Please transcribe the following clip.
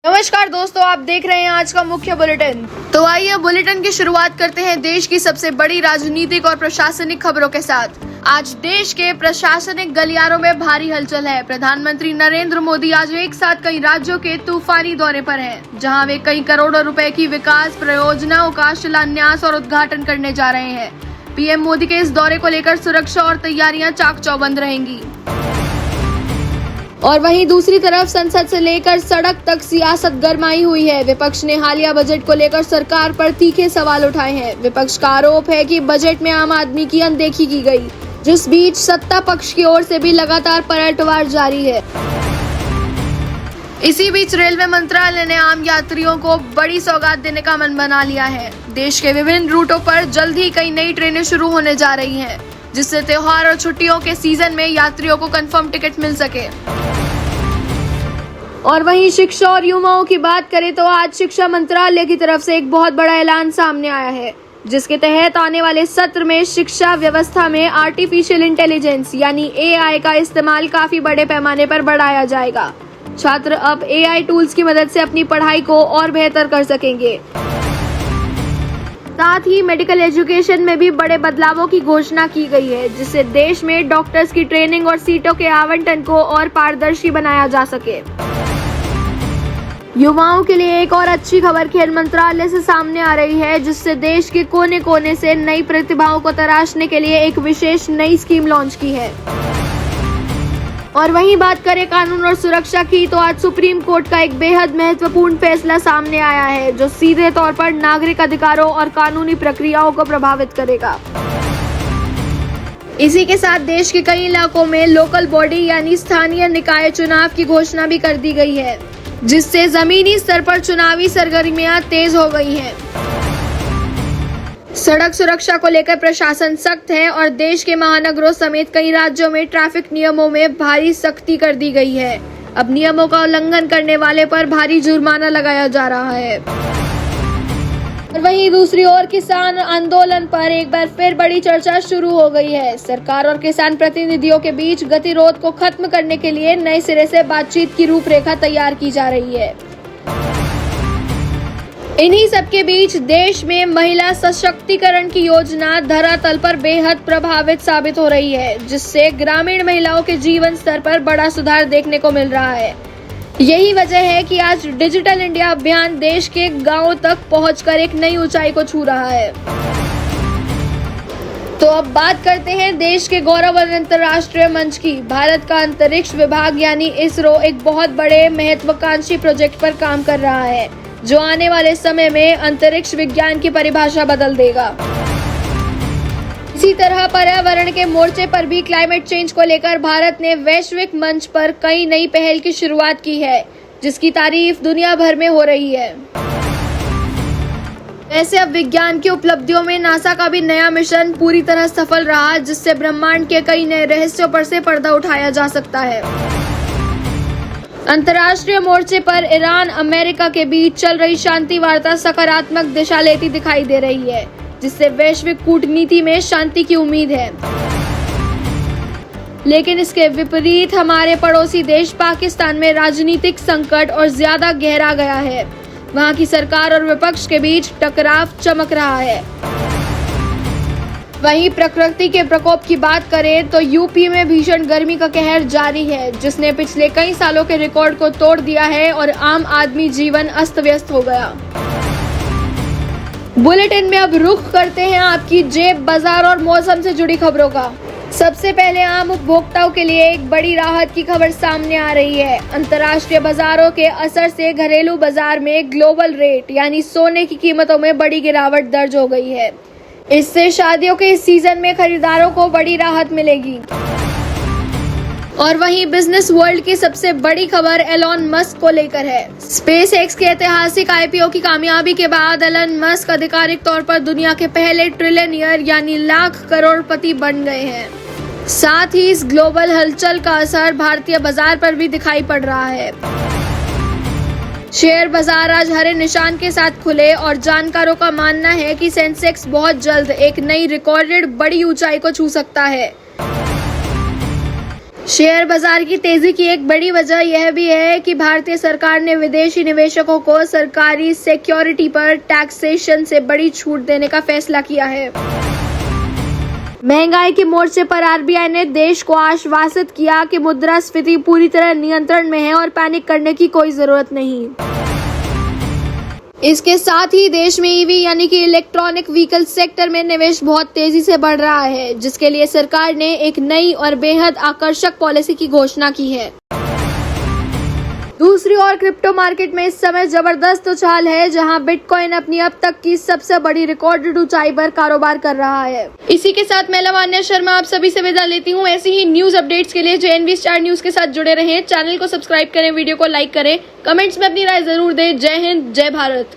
नमस्कार दोस्तों, आप देख रहे हैं आज का मुख्य बुलेटिन। तो आइए बुलेटिन की शुरुआत करते हैं देश की सबसे बड़ी राजनीतिक और प्रशासनिक खबरों के साथ। आज देश के प्रशासनिक गलियारों में भारी हलचल है। प्रधानमंत्री नरेंद्र मोदी आज एक साथ कई राज्यों के तूफानी दौरे पर हैं, जहां वे कई करोड़ों रुपए की विकास परियोजनाओं का शिलान्यास और उद्घाटन करने जा रहे हैं। पीएम मोदी के इस दौरे को लेकर सुरक्षा और तैयारियां चाक चौबंद रहेंगी। और वहीं दूसरी तरफ संसद से लेकर सड़क तक सियासत गरमाई हुई है। विपक्ष ने हालिया बजट को लेकर सरकार पर तीखे सवाल उठाए हैं। विपक्ष का आरोप है कि बजट में आम आदमी की अनदेखी की गई, जिस बीच सत्ता पक्ष की ओर से भी लगातार पलटवार जारी है। इसी बीच रेलवे मंत्रालय ने आम यात्रियों को बड़ी सौगात देने का मन बना लिया है। देश के विभिन्न रूटों पर जल्द ही कई नई ट्रेनें शुरू होने जा रही हैं, जिससे त्योहार और छुट्टियों के सीजन में यात्रियों को कंफर्म टिकट मिल सके। और वहीं शिक्षा और युवाओं की बात करें तो आज शिक्षा मंत्रालय की तरफ से एक बहुत बड़ा ऐलान सामने आया है, जिसके तहत आने वाले सत्र में शिक्षा व्यवस्था में आर्टिफिशियल इंटेलिजेंस यानी एआई का इस्तेमाल काफी बड़े पैमाने पर बढ़ाया जाएगा। छात्र अब एआई टूल्स की मदद से अपनी पढ़ाई को और बेहतर कर सकेंगे। साथ ही मेडिकल एजुकेशन में भी बड़े बदलावों की घोषणा की गई है, जिससे देश में डॉक्टर्स की ट्रेनिंग और सीटों के आवंटन को और पारदर्शी बनाया जा सके। युवाओं के लिए एक और अच्छी खबर खेल मंत्रालय से सामने आ रही है, जिससे देश के कोने कोने से नई प्रतिभाओं को तराशने के लिए एक विशेष नई स्कीम लॉन्च की है। और वहीं बात करें कानून और सुरक्षा की, तो आज सुप्रीम कोर्ट का एक बेहद महत्वपूर्ण फैसला सामने आया है, जो सीधे तौर पर नागरिक अधिकारों और कानूनी प्रक्रियाओं को प्रभावित करेगा। इसी के साथ देश के कई इलाकों में लोकल बॉडी यानी स्थानीय निकाय चुनाव की घोषणा भी कर दी गई है, जिससे जमीनी स्तर पर चुनावी सरगर्मियां तेज हो गई हैं। सड़क सुरक्षा को लेकर प्रशासन सख्त है और देश के महानगरों समेत कई राज्यों में ट्रैफिक नियमों में भारी सख्ती कर दी गई है। अब नियमों का उल्लंघन करने वाले पर भारी जुर्माना लगाया जा रहा है। और वहीं दूसरी ओर किसान आंदोलन पर एक बार फिर बड़ी चर्चा शुरू हो गई है। सरकार और किसान प्रतिनिधियों के बीच गतिरोध को खत्म करने के लिए नए सिरे से बातचीत की रूपरेखा तैयार की जा रही है। इन्हीं सबके बीच देश में महिला सशक्तिकरण की योजना धरातल पर बेहद प्रभावित साबित हो रही है, जिससे ग्रामीण महिलाओं के जीवन स्तर पर बड़ा सुधार देखने को मिल रहा है। यही वजह है कि आज डिजिटल इंडिया अभियान देश के गांवों तक पहुंचकर एक नई ऊंचाई को छू रहा है। तो अब बात करते हैं देश के गौरववंत अंतर्राष्ट्रीय मंच की। भारत का अंतरिक्ष विभाग यानी इसरो एक बहुत बड़े महत्वाकांक्षी प्रोजेक्ट पर काम कर रहा है, जो आने वाले समय में अंतरिक्ष विज्ञान की परिभाषा बदल देगा। इसी तरह पर्यावरण के मोर्चे पर भी क्लाइमेट चेंज को लेकर भारत ने वैश्विक मंच पर कई नई पहल की शुरुआत की है, जिसकी तारीफ दुनिया भर में हो रही है। वैसे अब विज्ञान की उपलब्धियों में नासा का भी नया मिशन पूरी तरह सफल रहा, जिससे ब्रह्मांड के कई नए रहस्यों पर से पर्दा उठाया जा सकता है। अंतर्राष्ट्रीय मोर्चे पर ईरान अमेरिका के बीच चल रही शांति वार्ता सकारात्मक दिशा लेती दिखाई दे रही है, जिससे वैश्विक कूटनीति में शांति की उम्मीद है। लेकिन इसके विपरीत हमारे पड़ोसी देश पाकिस्तान में राजनीतिक संकट और ज्यादा गहरा गया है। वहां की सरकार और विपक्ष के बीच टकराव चमक रहा है। वहीं प्रकृति के प्रकोप की बात करें तो यूपी में भीषण गर्मी का कहर जारी है, जिसने पिछले कई सालों के रिकॉर्ड को तोड़ दिया है और आम आदमी जीवन अस्त व्यस्त हो गया। बुलेटिन में अब रुख करते हैं आपकी जेब, बाजार और मौसम से जुड़ी खबरों का। सबसे पहले आम उपभोक्ताओं के लिए एक बड़ी राहत की खबर सामने आ रही है। अंतर्राष्ट्रीय बाजारों के असर से घरेलू बाजार में ग्लोबल रेट यानी सोने की कीमतों में बड़ी गिरावट दर्ज हो गई है। इससे शादियों के इस सीजन में खरीदारों को बड़ी राहत मिलेगी। और वहीं बिजनेस वर्ल्ड की सबसे बड़ी खबर एलोन मस्क को लेकर है। स्पेस एक्स के ऐतिहासिक आईपीओ की कामयाबी के बाद एलोन मस्क आधिकारिक तौर पर दुनिया के पहले ट्रिलियनियर यानी लाख करोड़पति बन गए हैं। साथ ही इस ग्लोबल हलचल का असर भारतीय बाजार पर भी दिखाई पड़ रहा है। शेयर बाजार आज हरे निशान के साथ खुले और जानकारों का मानना है कि सेंसेक्स बहुत जल्द एक नई रिकॉर्डेड बड़ी ऊंचाई को छू सकता है। शेयर बाजार की तेजी की एक बड़ी वजह यह भी है कि भारतीय सरकार ने विदेशी निवेशकों को सरकारी सिक्योरिटी पर टैक्सेशन से बड़ी छूट देने का फैसला किया है। महंगाई के मोर्चे पर आरबीआई ने देश को आश्वासित किया कि मुद्रास्फीति पूरी तरह नियंत्रण में है और पैनिक करने की कोई जरूरत नहीं। इसके साथ ही देश में ईवी यानी कि इलेक्ट्रॉनिक व्हीकल सेक्टर में निवेश बहुत तेजी से बढ़ रहा है, जिसके लिए सरकार ने एक नई और बेहद आकर्षक पॉलिसी की घोषणा की है। दूसरी ओर क्रिप्टो मार्केट में इस समय जबरदस्त उछाल है, जहां बिटकॉइन अपनी अब तक की सबसे बड़ी रिकॉर्डेड ऊंचाई पर कारोबार कर रहा है। इसी के साथ मैं लावण्या शर्मा आप सभी से विदा लेती हूं। ऐसी ही न्यूज अपडेट्स के लिए JNV स्टार न्यूज के साथ जुड़े रहें। चैनल को सब्सक्राइब करें, वीडियो को लाइक करें, कमेंट्स में अपनी राय जरूर दें। जय हिंद, जय भारत।